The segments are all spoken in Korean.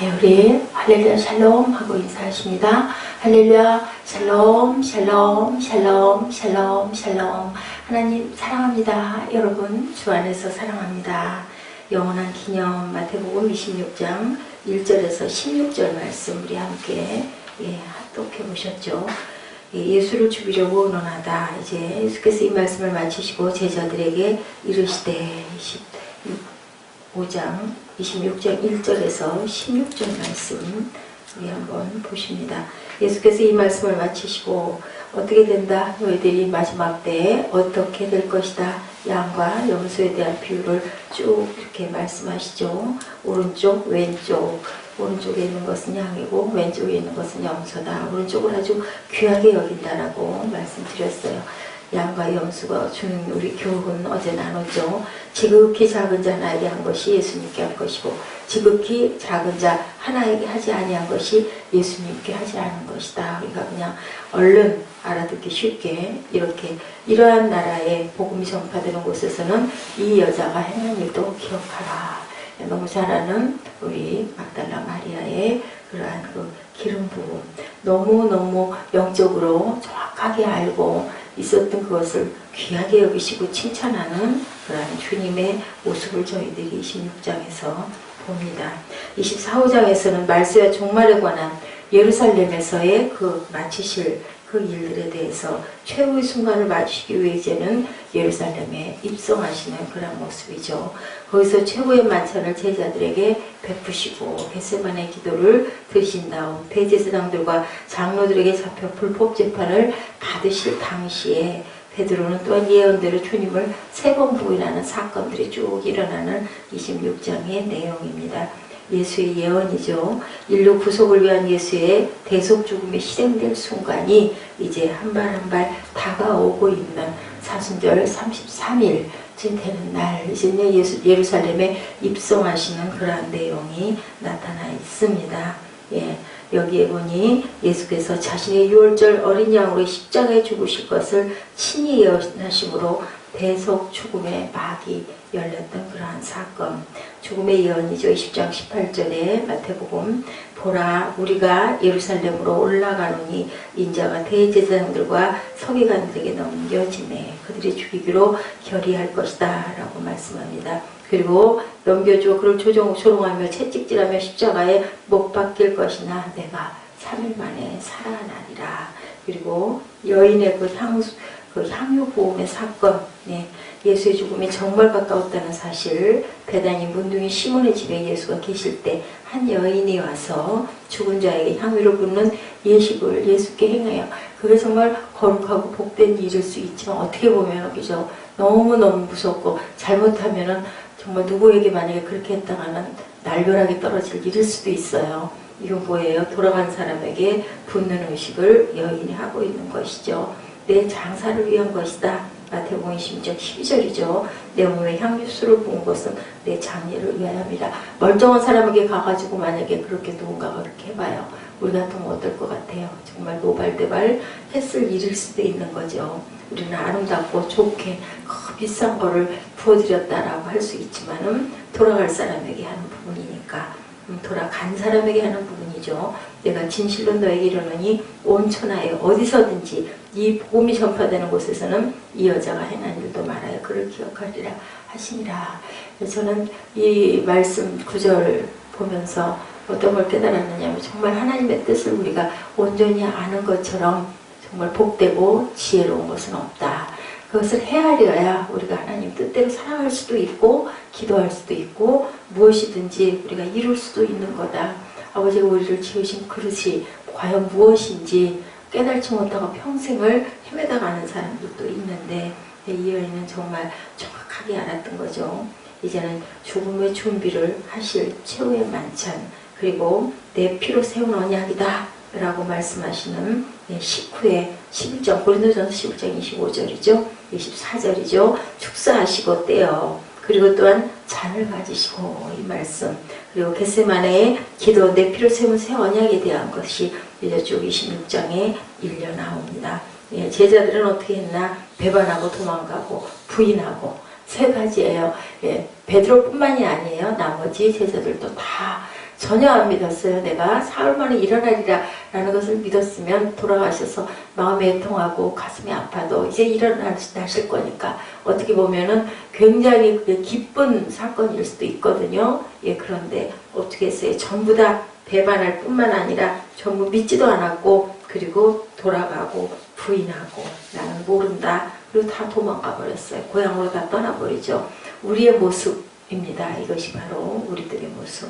우리 할렐루야 샬롬 하고 인사하십니다. 할렐루야 샬롬 샬롬 샬롬 샬롬 샬롬. 하나님 사랑합니다. 여러분 주 안에서 사랑합니다. 영원한 기념 마태복음 26장 1절에서 16절 말씀 우리 함께 합독해 보셨죠. 예수를 죽이려고 논하다. 이제 예수께서 이 말씀을 마치시고 제자들에게 이르시되 5장 26장 1절에서 16절 말씀 우리 한번 보십니다. 예수께서 이 말씀을 마치시고 어떻게 된다? 너희들이 마지막 때에 어떻게 될 것이다. 양과 염소에 대한 비유를 쭉 이렇게 말씀하시죠. 오른쪽 왼쪽, 오른쪽에 있는 것은 양이고 왼쪽에 있는 것은 염소다. 오른쪽을 아주 귀하게 여긴다라고 말씀드렸어요. 양과 염소가 주는 우리 교훈 어제 나눴죠. 지극히 작은 자 하나에게 한 것이 예수님께 한 것이고 지극히 작은 자 하나에게 하지 아니한 것이 예수님께 하지 않은 것이다. 우리가 그냥 얼른 알아듣기 쉽게 이렇게 이러한 나라에 복음이 전파되는 곳에서는 이 여자가 행한 일도 기억하라. 너무 잘 아는 우리 막달라 마리아의 그러한 그 기름 부음, 너무너무 영적으로 정확하게 알고 있었던 그것을 귀하게 여기시고 칭찬하는 그러한 주님의 모습을 저희들이 26장에서 봅니다. 24호장에서는 말세와 종말에 관한 예루살렘에서의 그 마치실 그 일들에 대해서 최후의 순간을 맞추기 위해 이제는 예루살렘에 입성하시는 그런 모습이죠. 거기서 최후의 만찬을 제자들에게 베푸시고 겟세마네 기도를 드리신 다음 대제사장들과 장로들에게 잡혀 불법 재판을 받으실 당시에 베드로는 또한 예언대로 주님을 3번 부인하는 사건들이 쭉 일어나는 26장의 내용입니다. 예수의 예언이죠. 인류 구속을 위한 예수의 대속 죽음이 실행될 순간이 이제 한 발 한 발 다가오고 있는 사순절 33일쯤 되는 날 이제 예루살렘에 입성하시는 그러한 내용이 나타나 있습니다. 여기에 보니 예수께서 자신의 유월절 어린 양으로 십자가에 죽으실 것을 친히 예언하심으로 대속 죽음의 막이 열렸던 그러한 사건, 죽음의 예언이죠. 20장 18절에 마태복음 보라 우리가 예루살렘으로 올라가노니 인자가 대제사장들과 서기관들에게 넘겨지매 그들이 죽이기로 결의할 것이다 라고 말씀합니다. 그리고 넘겨주어 그를 조롱하며 채찍질하며 십자가에 못 박힐 것이나 내가 3일 만에 살아나리라. 그리고 여인의 그 향유 보험의 사건, 예수의 죽음이 정말 가까웠다는 사실, 베다니 문둥이 시몬의 집에 예수가 계실 때 한 여인이 와서 죽은 자에게 향유를 붓는 예식을 예수께 행해요. 그게 정말 거룩하고 복된 일일 수 있지만 어떻게 보면 그죠? 너무너무 무섭고 잘못하면은 정말 누구에게 만약에 그렇게 했다가는 날벼락이 떨어질 일일 수도 있어요. 이건 뭐예요? 돌아간 사람에게 붓는 의식을 여인이 하고 있는 것이죠. 내 장사를 위한 것이다. 마태복음 26장 12절이죠. 내 몸에 향유수를 부은 것은 내 장례를 위하여입니다. 멀쩡한 사람에게 가가지고 만약에 그렇게 누군가가 그렇게 해봐요. 우리 같으면 어떨 것 같아요? 정말 노발대발 했을 일일 수도 있는 거죠. 우리는 아름답고 좋게 비싼 거를 부어드렸다라고 할 수 있지만은 돌아갈 사람에게 하는 부분이니까 돌아간 사람에게 하는 부분이죠. 내가 진실로 너에게 이르노니 온 천하에 어디서든지 이 복음이 전파되는 곳에서는 이 여자가 행한 일도 말하여 그를 기억하리라 하시니라. 저는 이 말씀 9절 보면서 어떤 걸 깨달았느냐면 정말 하나님의 뜻을 우리가 온전히 아는 것처럼 정말 복되고 지혜로운 것은 없다. 그것을 헤아려야 우리가 하나님 뜻대로 살아갈 수도 있고 기도할 수도 있고 무엇이든지 우리가 이룰 수도 있는 거다. 아버지가 우리를 지으신 그릇이 과연 무엇인지 깨달지 못하고 평생을 헤매다 가는 사람들도 있는데 이 여인은 정말 정확하게 알았던 거죠. 이제는 죽음의 준비를 하실 최후의 만찬 그리고 내 피로 세운 언약이다 라고 말씀하시는 19회 11장 고린도전서 11장 25절이죠. 24절이죠. 축사하시고 떼어 그리고 또한 잔을 가지시고 이 말씀 그리고 겟세마네의 기도 내 피로 세운 새 언약에 대한 것이 이제 쭉 26장에 일려 나옵니다. 제자들은 어떻게 했나? 배반하고 도망가고 부인하고 세 가지예요. 베드로뿐만이 아니에요. 나머지 제자들도 다 전혀 안 믿었어요. 내가 사흘 만에 일어나리라 라는 것을 믿었으면 돌아가셔서 마음이 애통하고 가슴이 아파도 이제 일어나실 거니까 어떻게 보면은 굉장히 기쁜 사건일 수도 있거든요. 예, 그런데 어떻게 했어요? 전부 다 배반할 뿐만 아니라 전부 믿지도 않았고, 그리고 돌아가고 부인하고 나는 모른다. 그리고 다 도망가 버렸어요. 고향으로 다 떠나버리죠. 우리의 모습입니다. 이것이 바로 우리들의 모습.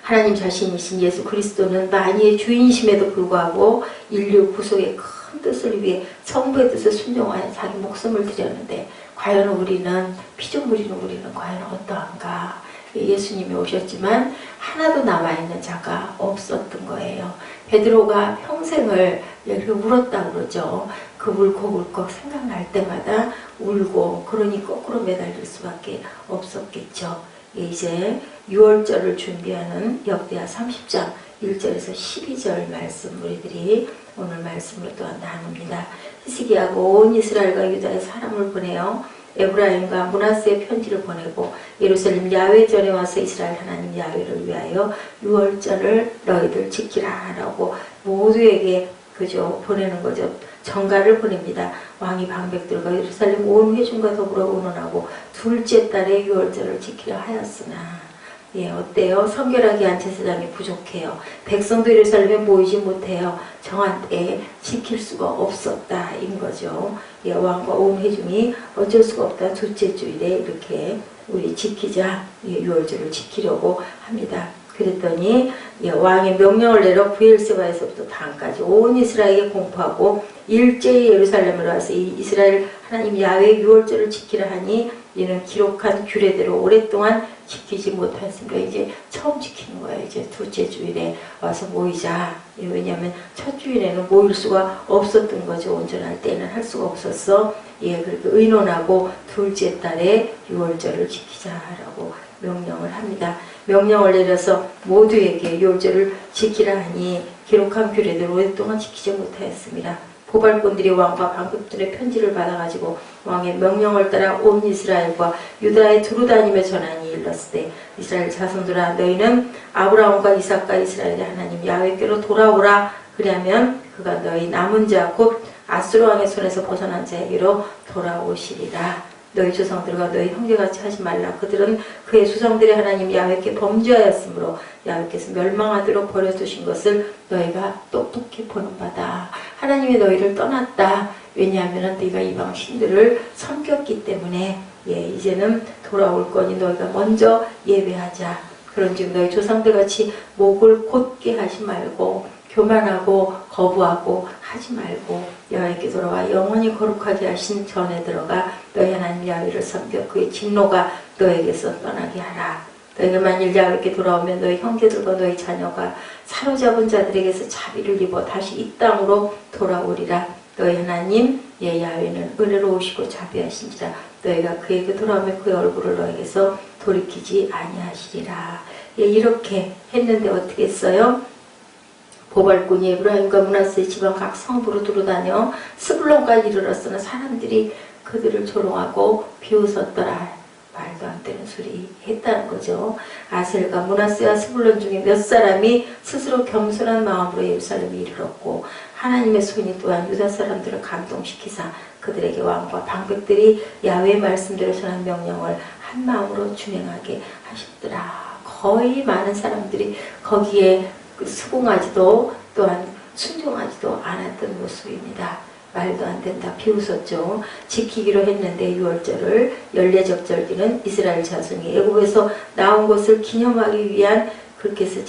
하나님 자신이신 예수 그리스도는 만유의 주인이심에도 불구하고 인류 구속의 큰 뜻을 위해 성부의 뜻을 순종하여 자기 목숨을 드렸는데, 과연 우리는, 피조물인 우리는 과연 어떠한가? 예수님이 오셨지만 하나도 남아있는 자가 없었던 거예요. 베드로가 평생을 이렇게 울었다고 그러죠. 그 울컥울컥 생각날 때마다 울고, 그러니 거꾸로 매달릴 수밖에 없었겠죠. 이제 6월절을 준비하는 역대하 30장 1절에서 12절 말씀 우리들이 오늘 말씀으로 또한 나눕니다. 히스기야가 온 이스라엘과 유다의 사람을 보내어 에브라임과 므낫세의 편지를 보내고 예루살렘 야훼전에 와서 이스라엘 하나님 야훼를 위하여 6월절을 너희들 지키라 라고 모두에게 그저 보내는 거죠. 전가를 보냅니다. 왕이 방백들과 예루살렘 온 회중과 더불어 의논하고 둘째 달에 6월절을 지키려 하였으나, 예, 어때요? 성결하게 한 제사장이 부족해요. 백성도 예루살렘에 모이지 못해요. 정한 때에 지킬 수가 없었다 인 거죠. 예, 왕과 온 회중이 어쩔 수가 없다. 둘째 주일에 이렇게 우리 지키자. 예, 6월절을 지키려고 합니다. 그랬더니 예, 왕이 명령을 내려 브엘세바에서부터 단까지 온 이스라엘에게 공포하고 일제히 예루살렘으로 와서 이 이스라엘 하나님 야훼 6월절을 지키라 하니 이는 기록한 규례대로 오랫동안 지키지 못했습니다. 이제 처음 지키는 거예요. 이제 둘째 주일에 와서 모이자. 예, 왜냐하면 첫 주일에는 모일 수가 없었던 거죠. 온전할 때는 할 수가 없었어. 예, 그렇게 의논하고 둘째 달에 6월절을 지키자라고 명령을 합니다. 명령을 내려서 모두에게 6월절을 지키라 하니 기록한 규례대로 오랫동안 지키지 못하였습니다. 보발꾼들이 왕과 방백들의 편지를 받아가지고 왕의 명령을 따라 온 이스라엘과 유다에 두루다니며 전하니 일렀을 때, 이스라엘 자손들아 너희는 아브라함과 이삭과 이스라엘의 하나님 야훼께로 돌아오라. 그리하면 그가 너희 남은 자 곧 아수르 왕의 손에서 벗어난 자에게로 돌아오시리라. 너희 조상들과 너희 형제같이 하지 말라. 그들은 그의 조상들의 하나님 야훼께 범죄하였으므로 야훼께서 멸망하도록 버려두신 것을 너희가 똑똑히 보는 바다. 하나님이 너희를 떠났다. 왜냐하면 너희가 이방 신들을 섬겼기 때문에 예, 이제는 돌아올 거니 너희가 먼저 예배하자. 그런즉 너희 조상들같이 목을 곧게 하지 말고 교만하고 거부하고 하지 말고 여호와께 돌아와 영원히 거룩하게 하신 전에 들어가 너희 하나님 야훼를 섬겨 그의 진노가 너에게서 떠나게 하라. 너희가 만일 야훼께 돌아오면 너희 형제들과 너희 자녀가 사로잡은 자들에게서 자비를 입어 다시 이 땅으로 돌아오리라. 너희 하나님 예 야훼는 은혜로우시고 자비하신지라. 너희가 그에게 돌아오면 그의 얼굴을 너에게서 돌이키지 아니하시리라. 예, 이렇게 했는데 어떻게 했어요? 보발꾼이 에브라임과 므낫세 지방 각 성부로 두루다녀 스불론까지 이르렀으나 사람들이 그들을 조롱하고 비웃었더라. 말도 안 되는 소리 했다는 거죠. 아셀과 므낫세와 스불론 중에 몇 사람이 스스로 겸손한 마음으로 예루살렘에 이르렀고 하나님의 손이 또한 유다 사람들을 감동시키사 그들에게 왕과 방백들이 야훼의 말씀대로 전한 명령을 한 마음으로 준행하게 하셨더라. 거의 많은 사람들이 거기에 수긍하지도 또한 순종하지도 않았던 모습입니다. 말도 안 된다. 비웃었죠. 지키기로 했는데 6월절을 연례적절기는 이스라엘 자손이 애굽에서 나온 것을 기념하기 위한 그렇게 해서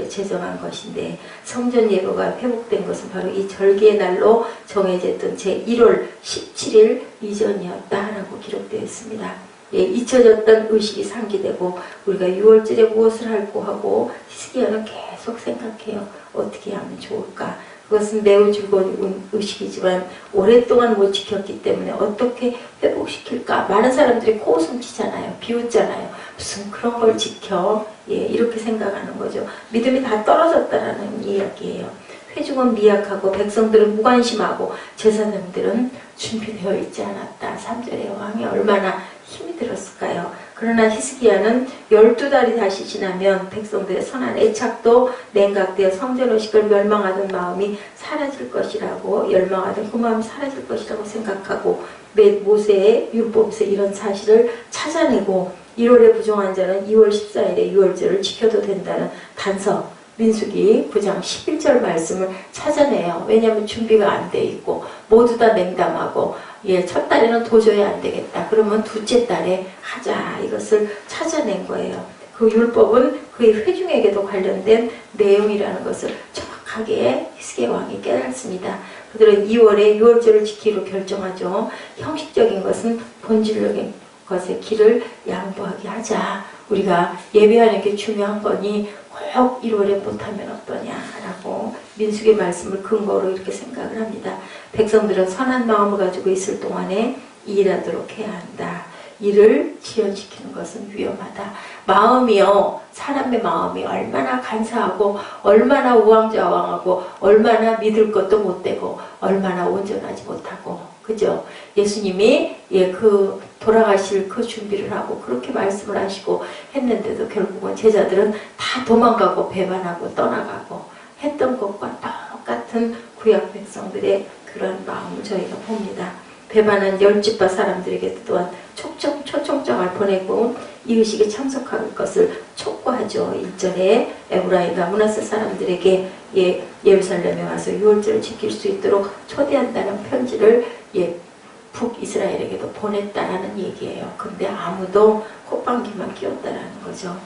제정한 것인데 성전 예배가 회복된 것은 바로 이 절기의 날로 정해졌던 제1월 17일 이전이었다라고 기록되어 있습니다. 예, 잊혀졌던 의식이 상기되고 우리가 6월절에 무엇을 할고 하고 히스기야는 계속 생각해요. 어떻게 하면 좋을까? 그것은 매우 즐거운 의식이지만 오랫동안 못 지켰기 때문에 어떻게 회복시킬까? 많은 사람들이 코웃음 치잖아요. 비웃잖아요. 무슨 그런 걸 지켜? 예, 이렇게 생각하는 거죠. 믿음이 다 떨어졌다라는 이야기예요. 회중은 미약하고 백성들은 무관심하고 제사장들은 준비되어 있지 않았다. 3절에 왕이 얼마나 힘이 들었을까요? 그러나 히스기야는 12달이 다시 지나면 백성들의 선한 애착도 냉각되어 성전 의식을 멸망하던 마음이 사라질 것이라고, 열망하던 그 마음이 사라질 것이라고 생각하고, 모세의 율법에서 이런 사실을 찾아내고 1월에 부정한 자는 2월 14일에 유월절을 지켜도 된다는 단서, 민수기 9장 11절 말씀을 찾아내요. 왜냐하면 준비가 안 돼 있고 모두 다 냉담하고, 첫 달에는 도저히 안 되겠다. 그러면 둘째 달에 하자. 이것을 찾아낸 거예요. 그 율법은 그의 회중에게도 관련된 내용이라는 것을 정확하게 히스기야 왕이 깨닫습니다. 그들은 2월에 유월절을 지키기로 결정하죠. 형식적인 것은 본질적인 것의 길을 양보하게 하자. 우리가 예배하는 게 중요한 거니 꼭 1월에 못하면 어떠냐라고 민수기의 말씀을 근거로 이렇게 생각을 합니다. 백성들은 선한 마음을 가지고 있을 동안에 일하도록 해야 한다. 일을 지연시키는 것은 위험하다. 마음이요, 사람의 마음이 얼마나 간사하고 얼마나 우왕좌왕하고 얼마나 믿을 것도 못되고 얼마나 온전하지 못하고, 그죠? 예수님이 그 돌아가실 그 준비를 하고 그렇게 말씀을 하시고 했는데도 결국은 제자들은 다 도망가고 배반하고 떠나가고 했던 것과 똑같은 구약 백성들의 그런 마음을 저희가 봅니다. 배반한 10지파 사람들에게 또한 초청장을 보내고 이 의식에 참석할 것을 촉구하죠. 1절에 에브라임과 므낫세 사람들에게 예루살렘에 와서 유월절을 지킬 수 있도록 초대한다는 편지를 북이스라엘에게도 보냈다라는 얘기예요. 근데 아무도 콧방귀만 뀌었다라는 거죠.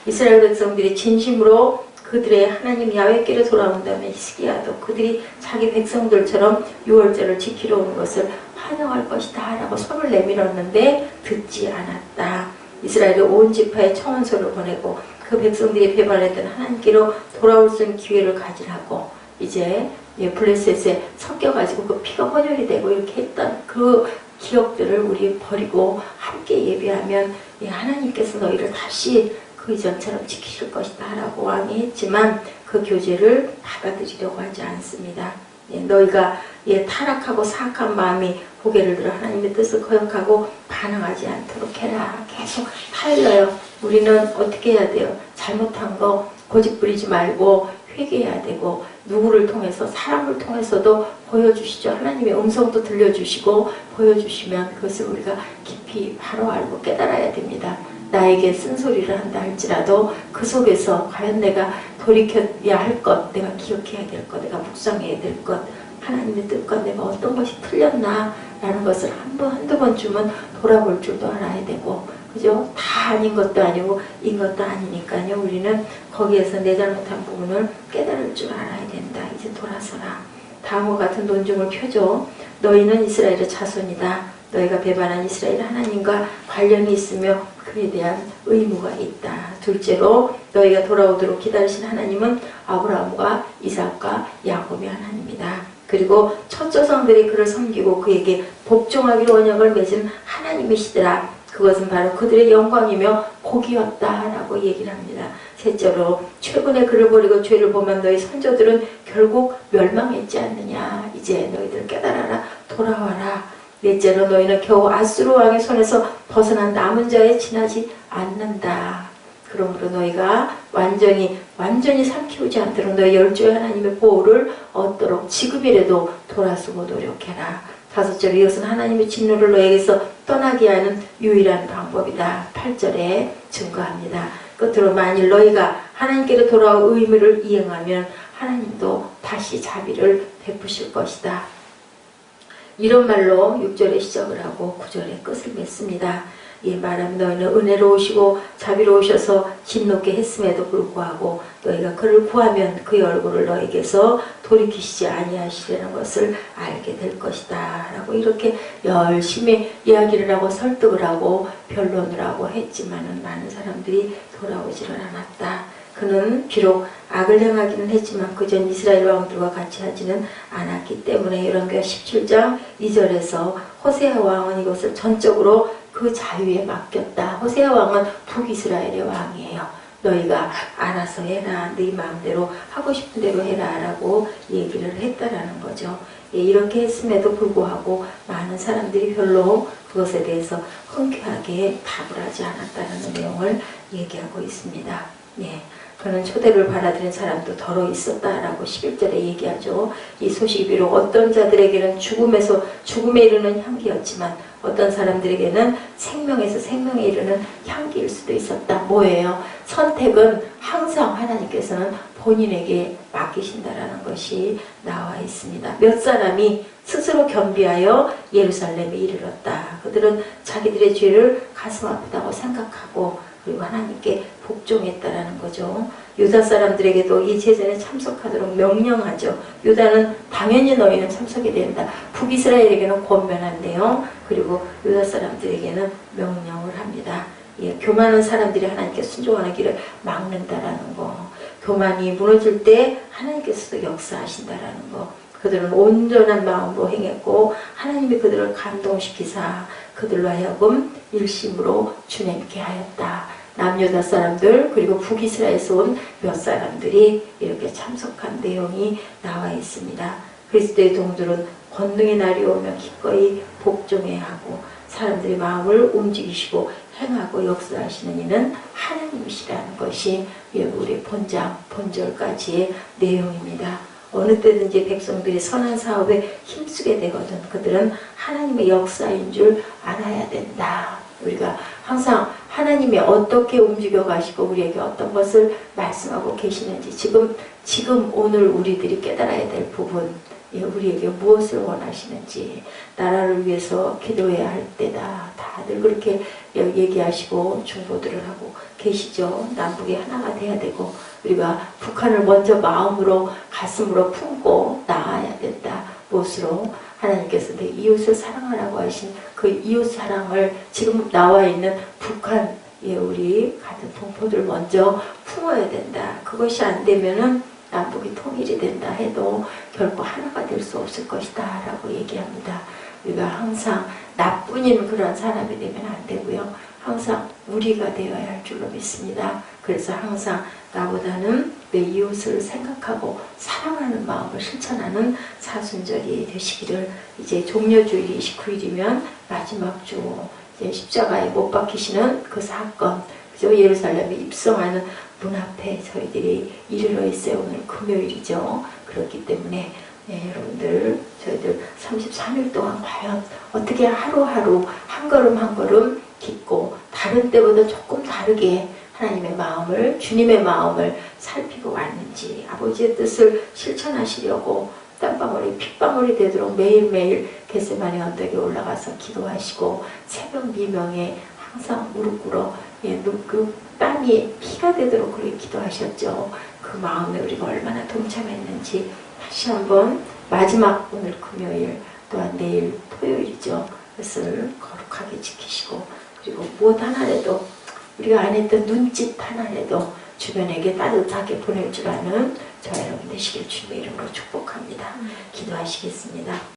이스라엘 백성들이 진심으로 그들의 하나님 야훼께로 돌아온다면 히스기야도 그들이 자기 백성들처럼 유월절을 지키러 오는 것을 환영할 것이다 라고 손을 내밀었는데 듣지 않았다. 이스라엘의 온 지파에 청원서를 보내고 그 백성들이 배반했던 하나님께로 돌아올 수 있는 기회를 가지라고, 이제 블레셋에 섞여가지고 그 피가 혼혈이 되고 이렇게 했던 그 기억들을 우리 버리고 함께 예배하면 하나님께서 너희를 다시 그 이전처럼 지키실 것이다 라고 왕이 했지만 그 교제를 받아들이려고 하지 않습니다. 너희가 타락하고 사악한 마음이 고개를 들어 하나님의 뜻을 거역하고 반응하지 않도록 해라. 계속 타일러요. 우리는 어떻게 해야 돼요? 잘못한 거 고집 부리지 말고 회개해야 되고, 누구를 통해서, 사람을 통해서도 보여주시죠. 하나님의 음성도 들려주시고 보여주시면 그것을 우리가 깊이 바로 알고 깨달아야 됩니다. 나에게 쓴소리를 한다 할지라도 그 속에서 과연 내가 돌이켜야 할 것, 내가 기억해야 될 것, 내가 묵상해야 될 것, 하나님의 뜻과 내가 어떤 것이 틀렸나 라는 것을 한두 번쯤은 돌아볼 줄도 알아야 되고, 그죠? 다 아닌 것도 아니고 인 것도 아니니까요. 우리는 거기에서 내 잘못한 부분을 깨달을 줄 알아야 된다. 이제 돌아서라. 다음과 같은 논증을 펴죠. 너희는 이스라엘의 자손이다. 너희가 배반한 이스라엘 하나님과 관련이 있으며 그에 대한 의무가 있다. 둘째로 너희가 돌아오도록 기다리신 하나님은 아브라함과 이삭과 야곱의 하나님이다. 그리고 첫 조상들이 그를 섬기고 그에게 복종하기로 언약을 맺은 하나님이시더라. 그것은 바로 그들의 영광이며 복이었다라고 얘기를 합니다. 셋째로 최근에 그를 버리고 죄를 범한 너희 선조들은 결국 멸망했지 않느냐. 이제 너희들 깨달아라. 돌아와라. 넷째로 너희는 겨우 아수르 왕의 손에서 벗어난 남은 자에 지나지 않는다. 그러므로 너희가 완전히 삼키우지 않도록 너희 열조의 하나님의 보호를 얻도록 지금이라도 돌아서고 노력해라. 다섯째로 이것은 하나님의 진노를 너에게서 떠나게 하는 유일한 방법이다. 8절에 증거합니다. 끝으로 만일 너희가 하나님께로 돌아올 의무를 이행하면 하나님도 다시 자비를 베푸실 것이다. 이런 말로 6절에 시작을 하고 9절에 끝을 맺습니다. 말하면 너희는 은혜로우시고 자비로우셔서 진노케 했음에도 불구하고 너희가 그를 구하면 그의 얼굴을 너희에게서 돌이키시지 아니하시려는 것을 알게 될 것이다 라고 이렇게 열심히 이야기를 하고 설득을 하고 변론을 하고 했지만은 많은 사람들이 돌아오지를 않았다. 그는 비록 악을 행하기는 했지만 그전 이스라엘 왕들과 같이 하지는 않았기 때문에 열왕기하 17장 2절에서 호세아 왕은 이것을 전적으로 그 자유에 맡겼다. 호세아 왕은 북이스라엘의 왕이에요. 너희가 알아서 해라. 네 마음대로 하고 싶은 대로 해라 라고 얘기를 했다라는 거죠. 이렇게 했음에도 불구하고 많은 사람들이 별로 그것에 대해서 흔쾌하게 답을 하지 않았다는 내용을 얘기하고 있습니다. 네. 그는 초대를 받아들인 사람도 더러 있었다라고 11절에 얘기하죠. 이 소식이 비록 어떤 자들에게는 죽음에 이르는 향기였지만 어떤 사람들에게는 생명에서 생명에 이르는 향기일 수도 있었다. 뭐예요? 선택은 항상 하나님께서는 본인에게 맡기신다라는 것이 나와 있습니다. 몇 사람이 스스로 겸비하여 예루살렘에 이르렀다. 그들은 자기들의 죄를 가슴 아프다고 생각하고 그리고 하나님께 복종했다라는 거죠. 유다 사람들에게도 이 제전에 참석하도록 명령하죠. 유다는 당연히 너희는 참석이 된다. 북이스라엘에게는 권면한대요. 그리고 유다 사람들에게는 명령을 합니다. 예, 교만한 사람들이 하나님께 순종하는 길을 막는다라는 거. 교만이 무너질 때 하나님께서도 역사하신다라는 거. 그들은 온전한 마음으로 행했고 하나님이 그들을 감동시키사 그들로 하여금 일심으로 주님께 하였다. 남유다 사람들 그리고 북이스라엘에서 온 몇 사람들이 이렇게 참석한 내용이 나와 있습니다. 그리스도의 동들은 권능의 날이 오면 기꺼이 복종해야 하고 사람들의 마음을 움직이시고 행하고 역사하시는 이는 하나님이시라는 것이 우리 본절까지의 내용입니다. 어느 때든지 백성들이 선한 사업에 힘쓰게 되거든 그들은 하나님의 역사인 줄 알아야 된다. 우리가 항상 하나님이 어떻게 움직여 가시고 우리에게 어떤 것을 말씀하고 계시는지 지금 오늘 우리들이 깨달아야 될 부분 우리에게 무엇을 원하시는지 나라를 위해서 기도해야 할 때다. 다들 그렇게 얘기하시고 중보들을 하고 계시죠. 남북이 하나가 돼야 되고 우리가 북한을 먼저 마음으로 가슴으로 품고 나아야 된다. 무엇으로? 하나님께서 내 이웃을 사랑하라고 하신 그 이웃 사랑을 지금 나와 있는 북한 우리 같은 동포들 먼저 품어야 된다. 그것이 안 되면은 남북이 통일이 된다 해도 결코 하나가 될 수 없을 것이다 라고 얘기합니다. 우리가 항상 나뿐인 그런 사람이 되면 안 되고요. 항상 우리가 되어야 할 줄로 믿습니다. 그래서 항상 나보다는 내 이웃을 생각하고 사랑하는 마음을 실천하는 사순절이 되시기를 이제 종려주일이 29일이면 마지막 주 이제 십자가에 못 박히시는 그 사건 그죠? 예루살렘에 입성하는 문 앞에 저희들이 이르러 있어요. 오늘 금요일이죠. 그렇기 때문에 여러분들 저희들 33일 동안 과연 어떻게 하루하루 한 걸음 한 걸음 깊고 다른 때보다 조금 다르게 하나님의 마음을 주님의 마음을 살피고 왔는지 아버지의 뜻을 실천하시려고 땀방울이 핏방울이 되도록 매일매일 겟세마네 언덕에 올라가서 기도하시고 새벽 미명에 항상 무릎 꿇어 그 땀이 피가 되도록 그렇게 기도하셨죠. 그 마음에 우리가 얼마나 동참했는지 다시 한번 마지막 오늘 금요일 또한 내일 토요일이죠. 그것을 거룩하게 지키시고 그리고 무엇 하나라도 우리가 안 했던 눈짓 하나라도 주변에게 따뜻하게 보낼 줄 아는 저 여러분 되시길 주님의 이름으로 축복합니다. 기도하시겠습니다.